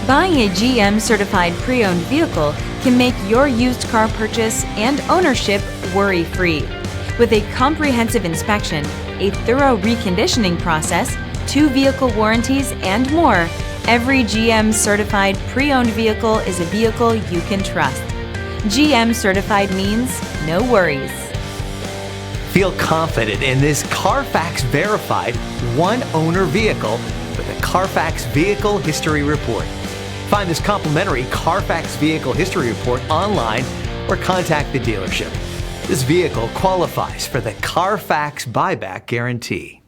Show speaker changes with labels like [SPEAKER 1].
[SPEAKER 1] Buying a GM certified pre-owned vehicle can make your used car purchase and ownership worry-free. With a comprehensive inspection, a thorough reconditioning process, 2 vehicle warranties, and more, every GM certified pre-owned vehicle is a vehicle you can trust. GM certified means no worries.
[SPEAKER 2] Feel confident in this Carfax verified one-owner vehicle with a Carfax Vehicle History Report. Find this complimentary Carfax Vehicle History Report online or contact the dealership. This vehicle qualifies for the Carfax Buyback Guarantee.